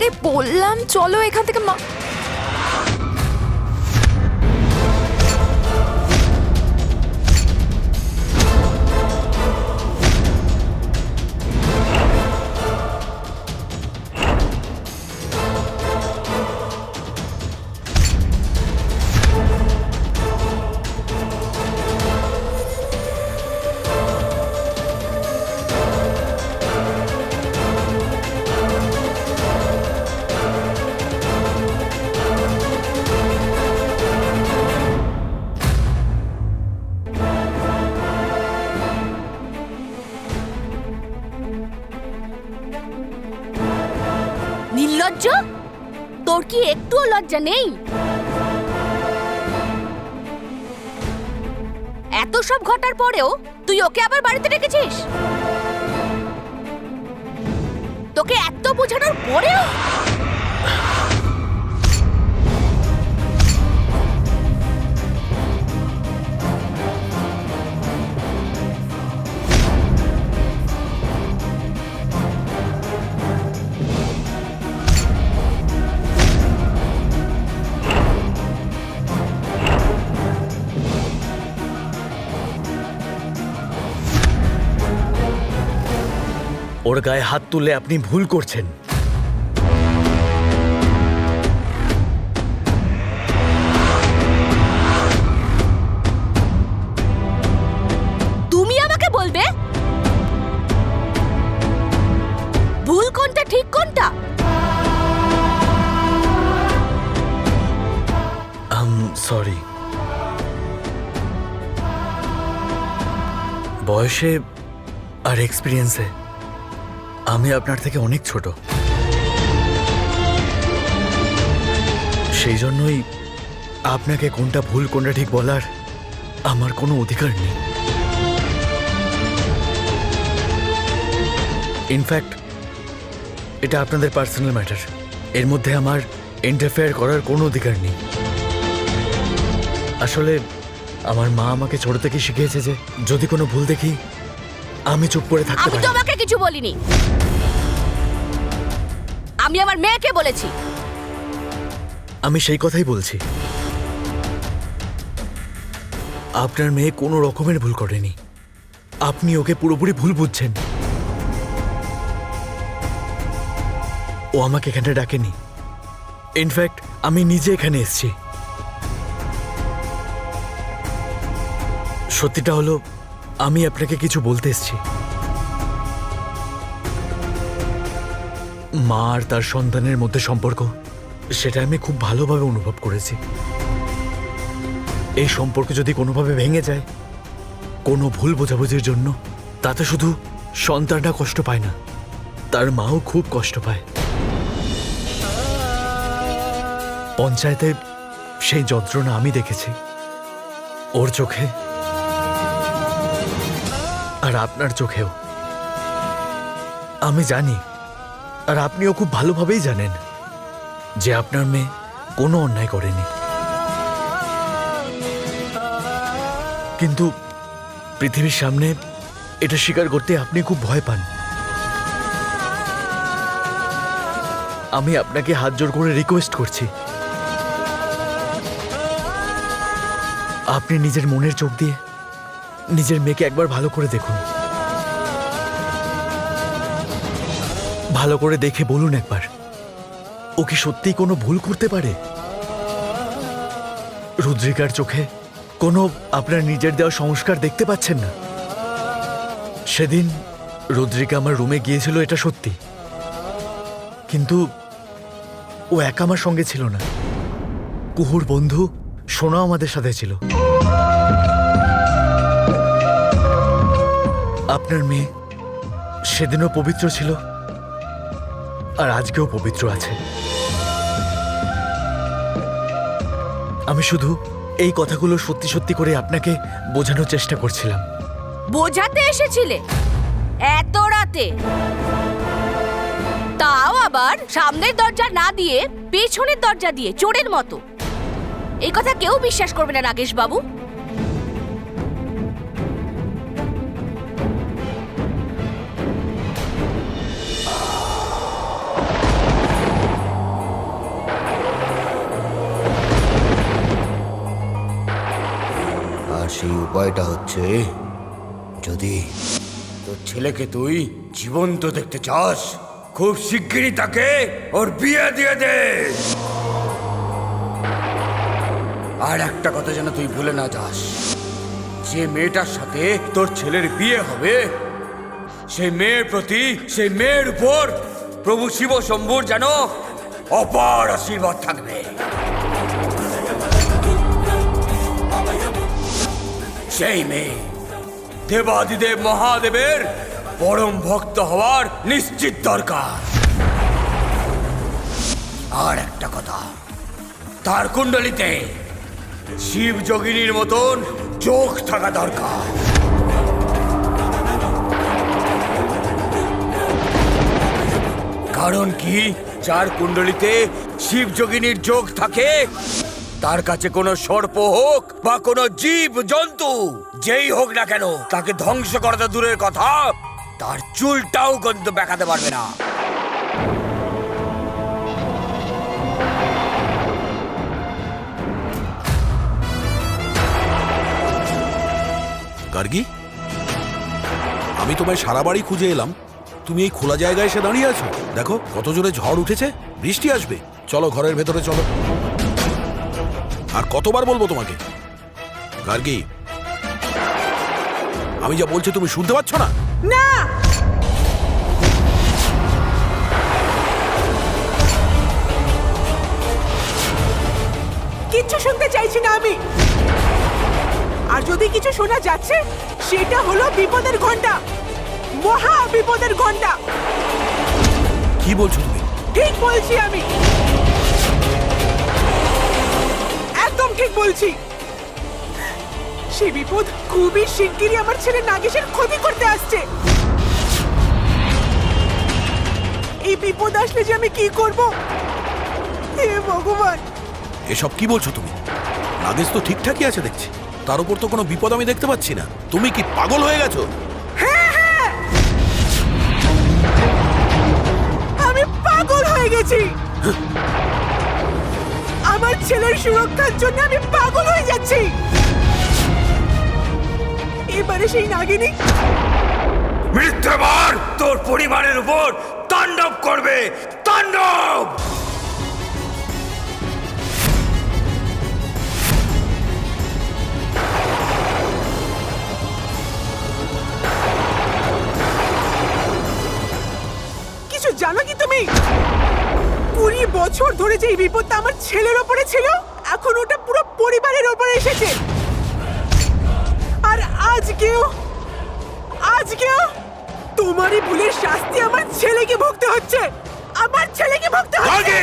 আরে বললাম চলো এখান থেকে নির্লজ্জ, তোর কি একটুও লজ্জা নেই? এত সব ঘটার পরেও তুই ওকে আবার বাড়িতে রেখেছিস? তোকে এত বোঝানোর পরেও? ওর গায়ে হাত তুলে আপনি ভুল করছেন। তুমি আমাকে বলবে ভুল কোনটা ঠিক কোনটা? সরি, বয়সে আর এক্সপিরিয়েন্সে আমি আপনার থেকে অনেক ছোট, সেই জন্যই আপনাকে কোনটা ভুল কোনটা ঠিক বলার আমার কোনো অধিকার নেই। ইনফ্যাক্ট এটা আপনাদের পার্সোনাল ম্যাটার, এর মধ্যে আমার ইন্টারফেয়ার করার কোনো অধিকার নেই। আসলে আমার মা আমাকে ছোট থেকে শিখিয়েছে যে যদি কোনো ভুল দেখি আমি চুপ করে থাকতে আমি পারি। তোমাকে কিছু বলিনি, আমি আমার মেয়েকে বলেছি। আমি সেই কথাই বলছি, আপনার মেয়ে কোনো রকমের ভুল করেনি, আপনি ওকে পুরোপুরি ভুল বুঝছেন। ও আমাকে এখানে ডাকেনি, ইনফ্যাক্ট আমি নিজে এখানে এসেছি। সত্যিটা হলো আমি আপনাকে কিছু বলতে এসেছি। মা আর তার সন্তানের মধ্যে সম্পর্ক, সেটা আমি খুব ভালোভাবে অনুভব করেছি। এই সম্পর্ক যদি কোনোভাবে ভেঙে যায় কোনো ভুল বোঝাবুঝির জন্য, তাতে শুধু সন্তানটা কষ্ট পায় না, তার মাও খুব কষ্ট পায়। পঞ্চায়েতে সেই যন্ত্রণা আমি দেখেছি, ওর চোখে আর আপনার চোখেও। আমি জানি, আর আপনিও খুব ভালোভাবেই জানেন যে আপনার মেয়ে কোনো অন্যায় করেনি, কিন্তু পৃথিবীর সামনে এটা স্বীকার করতে আপনি খুব ভয় পান। আমি আপনাকে হাত জোড় করে রিকোয়েস্ট করছি, আপনি নিজের মনের চোখ দিয়ে নিজের মেয়েকে একবার ভালো করে দেখুন, ভালো করে দেখে বলুন একবার, ও কি সত্যিই কোনো ভুল করতে পারে? রুদ্রিকার চোখে কোনো আপনার নিজের দেওয়া সংস্কার দেখতে পাচ্ছেন না? সেদিন রুদ্রিকা আমার রুমে গিয়েছিল, এটা সত্যি, কিন্তু ও একা আমার সঙ্গে ছিল না, কুহুর বন্ধু সোনা আমাদের সাথে ছিল। আপনার মেয়ে সেদিনও পবিত্র ছিল আর আজকেও পবিত্র আছে। আমি শুধু এই কথাগুলো সত্যি সত্যি করে আপনাকে বোঝানোর চেষ্টা করছিলাম। বোঝাতে এসেছিলে এত রাতে? তাও আবার সামনের দরজা না দিয়ে পেছনের দরজা দিয়ে, চোরের মতো। এই কথা কেউ বিশ্বাস করবে না নাগেশ বাবু। উপায়টা হচ্ছে, যদি তোর ছেলেকে তুই জীবন্ত দেখতে চাস, খুব শিগগিরই তাকে ওর বিয়ে দিয়ে দে। আর একটা কথা যেন তুই ভুলে না যাস, যে মেয়েটার সাথে তোর ছেলের বিয়ে হবে সেই মেয়ের প্রতি, সেই মেয়ের উপর প্রভু শিব শম্ভুর যেন অপার আশীর্বাদ থাকবে। সেই মেয়ে দেবাদিদেব মহাদেবের পরম ভক্ত হওয়ার নিশ্চিত দরকার। আর একটা কথা, তার কুণ্ডলিতে শিব যোগিনীর মতন চোখ থাকা দরকার। কারণ কি, যার কুণ্ডলিতে শিব যোগিনীর যোগ থাকে তার কাছে কোনো সর্প হোক বা কোনো জীব জন্তু যেই হোক না কেন, তাকে ধ্বংস করা তো দূরের কথা, তার চুলটাও কিন্তু বেঁকাতে পারবে না। গার্গী, আমি তোমায় সারা বাড়ি খুঁজে এলাম, তুমি এই খোলা জায়গায় এসে দাঁড়িয়ে আছো। দেখো কত জোরে ঝড় উঠেছে, বৃষ্টি আসবে। চলো ঘরের ভেতরে চলো। আর কতবার বলবো তোমাকে? গার্গী, আমি যা বলছি তুমি শুনতে পাচ্ছ না? না, কিচ্ছু শুনতে চাইছি না আমি। আর যদি কিছু শোনা যাচ্ছে সেটা হলো বিপদের ঘন্টা, মহা বিপদের ঘন্টা। কি বলছো তুমি? ঠিক বলছি আমি, একদম ঠিক বলছি। সে বিপদ খুবই শিগগিরই আমার ছেলে নাগেশের ক্ষতি করতে আসছে। এই বিপদ আসলে যে আমি কি করব, হে ভগবান। এসব কি বলছো তুমি? নাগেশ তো ঠিকঠাকই আছে দেখছি, তার উপর তো কোনো বিপদ আমি দেখতে পাচ্ছি না। তুমি কি পাগল হয়ে গেছো? হ্যাঁ হ্যাঁ, আমি পাগল হয়ে গেছি। আমার ছেলের সুরক্ষার জন্য আমি পাগল হয়ে যাচ্ছি। এবারে সেই নাগিনী মৃত্যুবার তোর পরিবারের উপর তাণ্ডব করবে, তাণ্ডব। কিছু জানো কি তুমি? 20 বছর ধরে যে এই বিপদটা আমার ছেলের ওপরে ছিল, এখন ওটা পুরো পরিবারের ওপরে এসেছে। আর আজকেও তোমারই ভুলের শাস্তি আমার ছেলেকে ভুগতে হচ্ছে, আমার ছেলেকে ভুগতে হচ্ছে।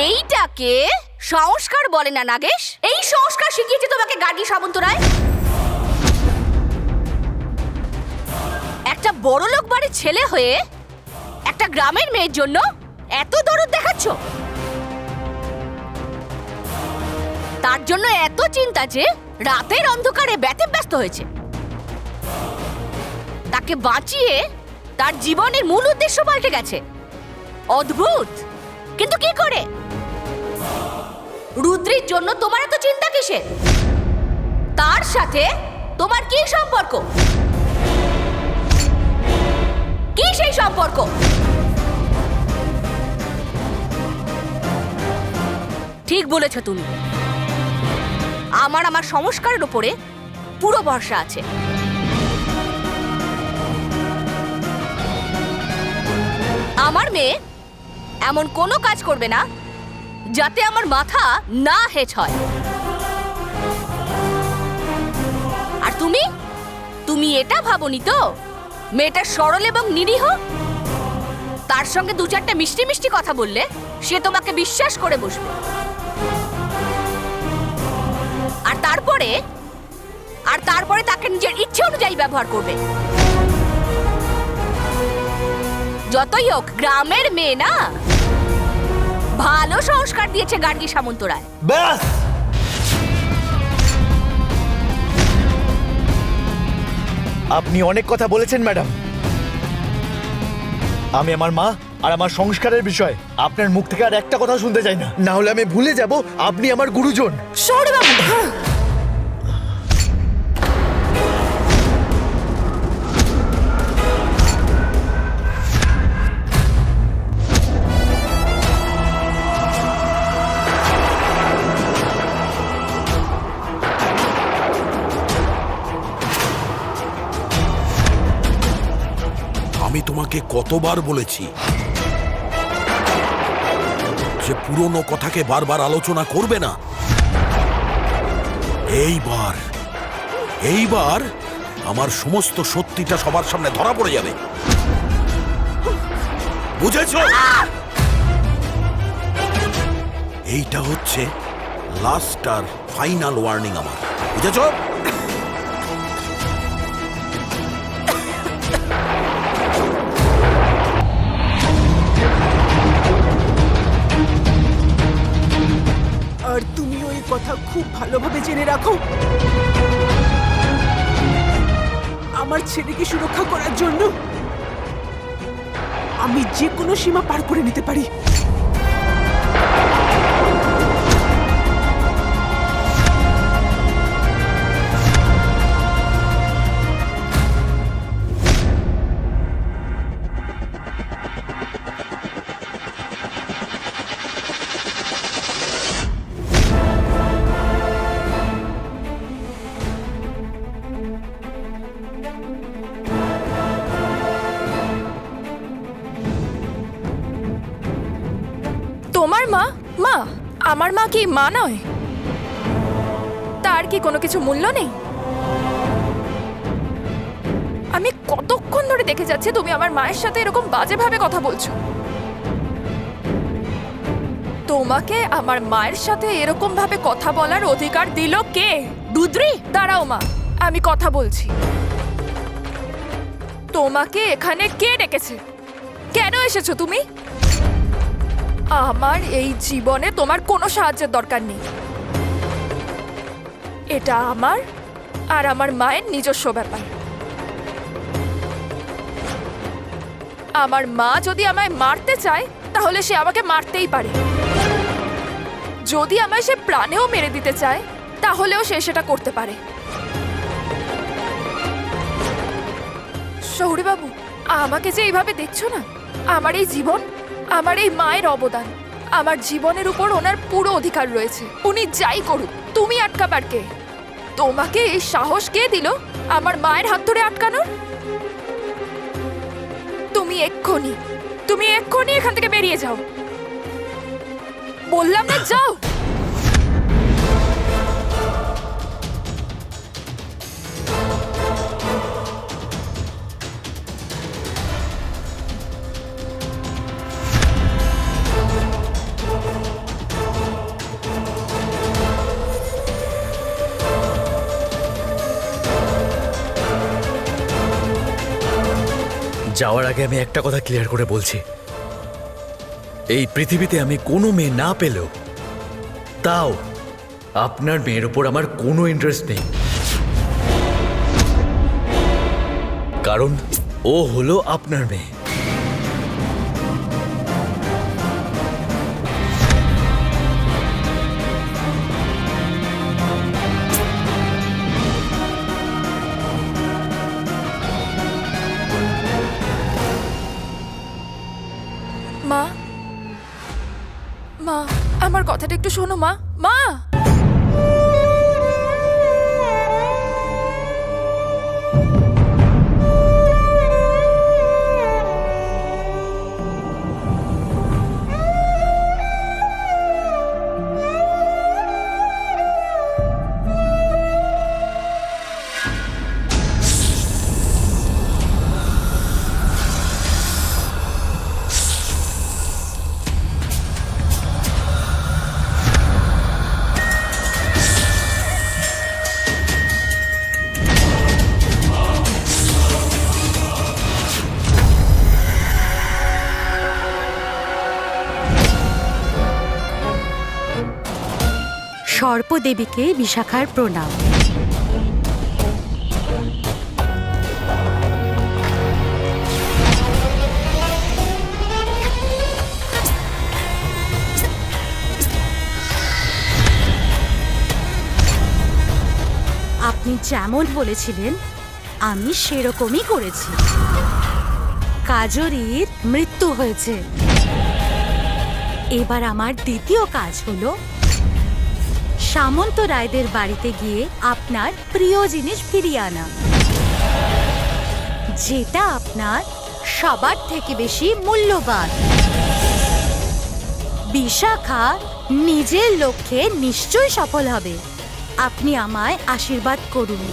এইটাকে সংস্কার বলে না নাগেশ? এই সংস্কার শিখিয়েছে তোমাকে গার্গী সামন্তরায়? একটা বড়লোক বাড়ির ছেলে হয়ে একটা গ্রামের মেয়ের জন্য এত দরদ দেখাচ্ছ? তার জন্য এত চিন্তা যে রাতের অন্ধকারে ব্যতিব্যস্ত হয়েছে। তাকে বাঁচিয়ে তার জীবনের মূল উদ্দেশ্য পাল্টে গেছে। অদ্ভুত, কিন্তু কি করে? রুদ্রির জন্য তোমার এত চিন্তা কিসের? তার সাথে তোমার কি সম্পর্ক? কি সেই সম্পর্ক? ঠিক বলেছ তুমি। আমার সংস্কারের উপরে পুরো ভরসা আছে। আমার মেয়ে এমন কোনো কাজ করবে না যাতে আমার মাথা না হেঁচ হয়। আর তুমি এটা ভাবনি তো মেয়েটা সরল এবং নিরীহ? তার সঙ্গে 2-4টা মিষ্টি মিষ্টি কথা বললে সে তোমাকে বিশ্বাস করে বসবে। আর তারপরে তাকে নিজের ইচ্ছে অনুযায়ী ব্যবহার করবে। যতই হোক গ্রামের মেয়ে না, ভালো সংস্কার দিয়েছে গার্গী সামন্তরায়। ব্যাস, আপনি অনেক কথা বলেছেন ম্যাডাম। আমি আমার মা আর আমার সংস্কারের বিষয় আপনার মুখ থেকে আর একটা কথা শুনতে চাই না, না হলে আমি ভুলে যাব আপনি আমার গুরুজন। শৌর্যবাবু, আমি তোমাকে কতবার বলেছি যে পুরনো কথাকে বারবার আলোচনা করবে না। এইবার আমার সমস্ত সত্যিটা সবার সামনে ধরা পড়ে যাবে, বুঝেছো? এইটা হচ্ছে লাস্ট আর ফাইনাল ওয়ার্নিং আমার, বুঝেছো? আর তুমি ওই কথা খুব ভালোভাবে জেনে রাখো, আমার ছেলেকে সুরক্ষা করার জন্য আমি যে কোনো সীমা পার করে নিতে পারি। তোমার মা? মা? আমার মা কি মা নয়? তার কি কোনো কিছু মূল্য নেই? আমি কতক্ষণ ধরে দেখে যাচ্ছি তুমি আমার মায়ের সাথে এরকম বাজেভাবে কথা বলছো। তোমাকে আমার মায়ের সাথে এরকম ভাবে কথা বলার অধিকার দিল কে? রুদ্রি, দাঁড়াও মা, আমি কথা বলছি। তোমাকে এখানে কে ডেকেছে? কেন এসেছো তুমি? আমার এই জীবনে তোমার কোনো সাহায্যের দরকার নেই। এটা আমার আর আমার মায়ের নিজস্ব ব্যাপার। আমার মা যদি আমায় মারতে চায় তাহলে সে আমাকে মারতেই পারে। যদি আমায় সে প্রাণেও মেরে দিতে চায় তাহলেও সে সেটা করতে পারে। শৌর্যবাবু, আমাকে যে এইভাবে দেখছো না, আমার এই জীবন, আমার এই মায়ের অবদান, আমার জীবনের উপর ওনার পুরো অধিকার রয়েছে। উনি যাই করুক, তুমি আটকাবার কে? তোমাকে এই সাহস কে দিল আমার মায়ের হাত ধরে আটকানোর? তুমি এক্ষুনি এখান থেকে বেরিয়ে যাও। বললাম না, যাও। যাওয়ার আগে আমি একটা কথা ক্লিয়ার করে বলছি, এই পৃথিবীতে আমি কোনো মেয়ে না পেলেও তাও আপনার মেয়ের ওপর আমার কোনো ইন্টারেস্ট নেই, কারণ ও হলো আপনার মেয়ে। মা, মা, আমার কথাটা একটু শোনো মা। মা, সর্পদেবীকে বিশাখার প্রণাম। আপনি যেমন বলেছিলেন আমি সেরকমই করেছি। কাজরির মৃত্যু হয়েছে। এবার আমার দ্বিতীয় কাজ হলো সামন্ত রায়দের বাড়িতে গিয়ে আপনার প্রিয় জিনিস ফিরিয়ে আনা, যেটা আপনার সবার থেকে বেশি মূল্যবান। বিশাখা নিজের লক্ষ্যে নিশ্চয়ই সফল হবে। আপনি আমায় আশীর্বাদ করুন।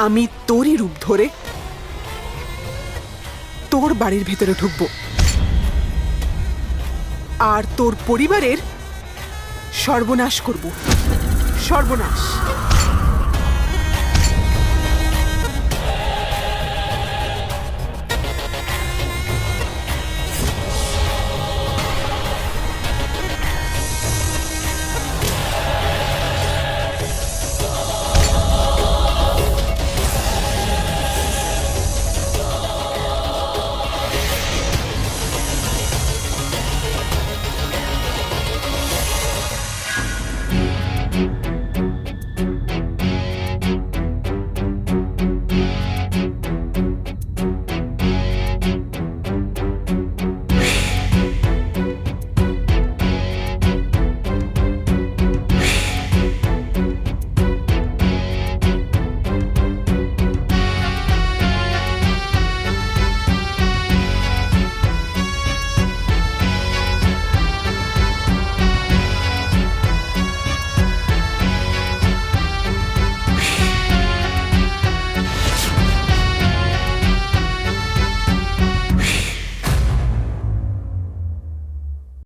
আমি তোরই রূপ ধরে তোর বাড়ির ভেতরে ঢুকবো আর তোর পরিবারের সর্বনাশ করব। সর্বনাশ।